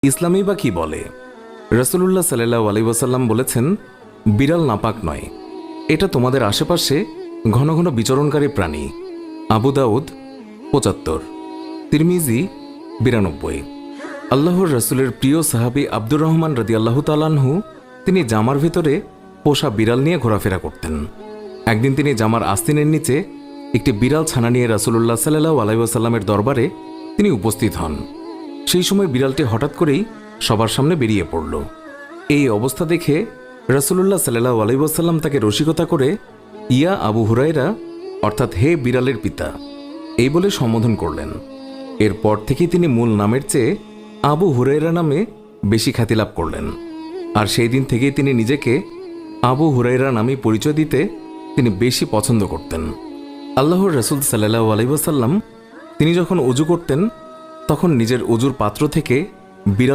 ইসলামই বা কি বলে? রাসূলুল্লাহ সাল্লাল্লাহু আলাইহি ওয়াসাল্লাম বলেছেন, বিড়াল নাপাক নয়, এটা তোমাদের আশেপাশে ঘন ঘন বিচরণকারী প্রাণী। আবু দাউদ ৭৫, তিরমিজি ৯২। আল্লাহর রাসূলের প্রিয় সাহাবী আব্দুর রহমান রাদিয়াল্লাহু তাআলা আনহু তিনি জামার ভিতরে পোষা বিড়াল নিয়ে ঘোরাফেরা করতেন। একদিন তিনি জামার আস্তিনের নিচে একটি বিড়াল ছানা নিয়ে রাসূলুল্লাহ সাল্লাল্লাহু আলাইহি ওয়াসাল্লামের দরবারে তিনি উপস্থিত হন। সেই সময় বিড়ালটি হঠাৎ করেই সবার সামনে বেরিয়ে পড়ল। এই অবস্থা দেখে রাসূলুল্লাহ সাল্লাল্লাহু আলাইহি ওয়াসাল্লাম তাকে রসিকতা করে ইয়া আবু হুরায়রা, অর্থাৎ হে বিড়ালের পিতা, এই বলে সম্বোধন করলেন। এরপর থেকেই তিনি মূল নামের চেয়ে আবু হুরায়রা নামে বেশি খ্যাতি লাভ করলেন। আর সেই দিন থেকেই তিনি নিজেকে আবু হুরায়রা নামে পরিচয় দিতে তিনি বেশি পছন্দ করতেন। আল্লাহর রাসূল সাল্লাল্লাহু আলাইহি ওয়াসাল্লাম তিনি যখন ওযু করতেন তখন নিজের ওযুর পাত্র থেকে বিড়াল